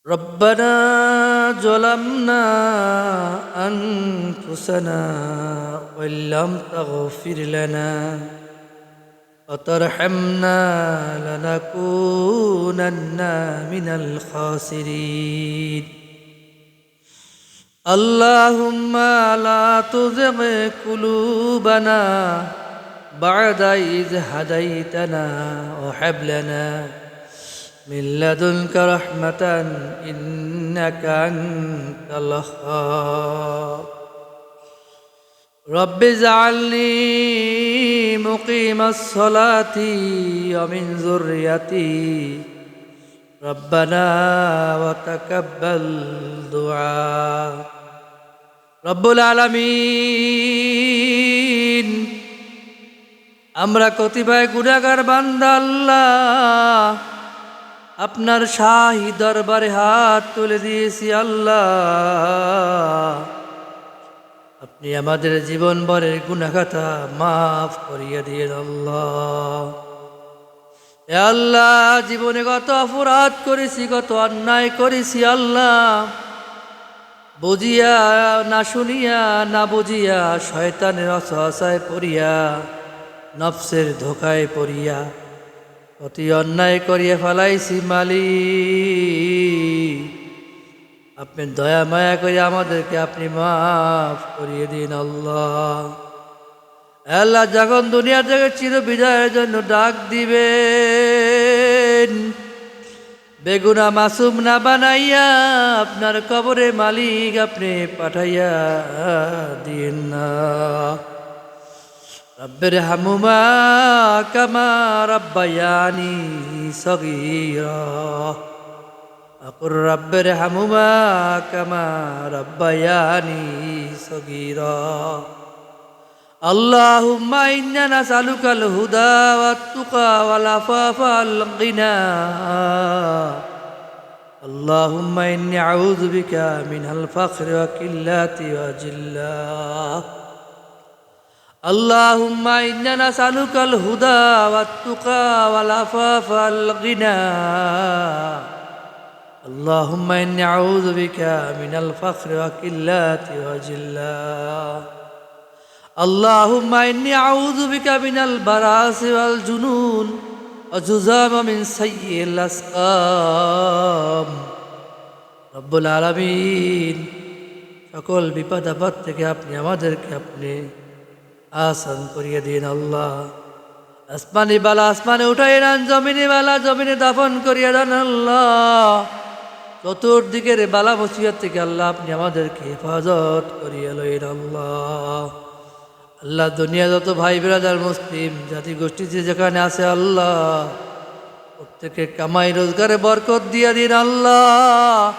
ربنا ظلمنا أنفسنا وإن لم تغفر لنا وترحمنا لنكونن من الخاسرين اللهم لا تزغ قلوبنا بعد إذ هديتنا وهب لنا من لدنك رحمة إنك أنت الوهاب رب اجعلني مقيم الصلاة ومن ذريتي ربنا وتقبل دعاء رب العالمين আমরা কতিপয় গুনাহগার বান্দা আল্লাহ আপনার শাহী দরবারে হাত তুলে দিয়েছি আল্লাহ আপনি আমাদের জীবন ভরের গুনাহ খাতা মাফ করিয়ে দিন আল্লাহ এ আল্লাহ জীবনে কত অপরাধ করেছি কত অন্যায় করেছি আল্লাহ বুঝিয়া না শুনিয়া না বুঝিয়া শয়তানের অসহায় পড়িয়া নফসের ধোকায় পড়িয়া অতি অন্যায় করিয়া ফেলাইছি মালিক আপনি দয়া মায়া করে আমাদেরকে আপনি মাফ করিয়ে দিন আল্লাহ আল্লাহ যখন দুনিয়া থেকে চির বিদায়ের জন্য ডাক দিবেন বেগুনা মাসুম না বানাইয়া আপনার কবরে মালিক আপনি পাঠাইয়া দিন না রব্বির হামুমা কামা রাব্বায়ানি সগীরা আকুর রব্বির হামুমা কামা রাব্বায়ানি সগীরা আল্লাহুম্মা ইন্না নাসআলুকাল হুদা ওয়াত তুকা ওয়াল আফাফা ওয়াল গিনা আল্লাহুম্মা ইন্নী আউযু বিকা মিনাল ফাকরি ওয়া কিল্লাতি ওয়া জিল্লাহ اللهم إنا نسألك الهدى والتقى والعفاف والغنى اللهم إني أعوذ بك من الفقر وقلة وجلة اللهم إني أعوذ بك من البراس والجنون وجذام من سيء الأسقام رب العالمين সকল বিপদ আপদ থেকে আপনি আমাদেরকে আপনি আসান করিয়ে দিন আল্লাহ আসমানি বালা আসমানে উঠাই রান জমিনে বালা জমিনে দাফন করিয়ে দেন আল্লাহ চতুর্দিকের বালা মুসিবত থেকে আল্লাহ আপনি আমাদেরকে হেফাজত করিয়ে লইন আল্লাহ আল্লাহ দুনিয়া যত ভাই বিরাদার মুসলিম জাতি গোষ্ঠীতে যেখানে আছে আল্লাহ প্রত্যেকে কামাই রোজগারে বরকত দিয়ে দিন আল্লাহ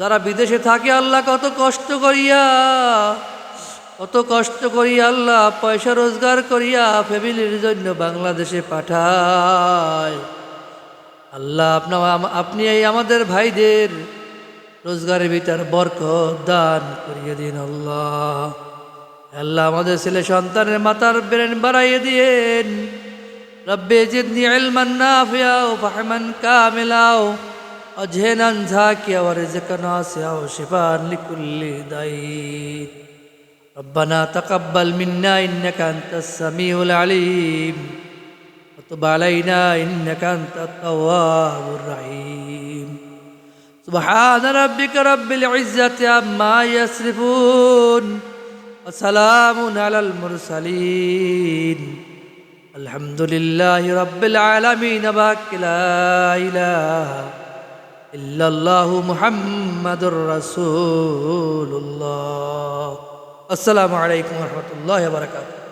যারা বিদেশে থাকে আল্লাহ কত কষ্ট করিয়া আল্লাহ পয়সা রোজগার করিয়া ফ্যামিলির জন্য বাংলাদেশে পাঠায় আল্লাহ আপনি এই আমাদের ভাইদের রোজগারের ভিতর বরকত দান করিয়ে দিন আল্লাহ আল্লাহ আমাদের ছেলে সন্তানের মাথার ব্রেন বাড়াইয়ে দিন রব্বে জিদনি ইলমান নাফিয়া ওয়া ফাহমান কামিলা ওয়া যিহনান যাকিয়া ওয়া রিজকান ওয়াসিআ ওয়া শিফাআন লিকুল্লি দাইন ربنا تقبل منا إنك أنت السميع العليم وتب علينا إنك أنت التواب الرحيم سبحان ربك رب العزة عما يصفون وسلام على المرسلين الحمد لله رب العالمين باك لا إله إلا الله محمد رسول الله السلام عليكم ورحمة الله وبركاته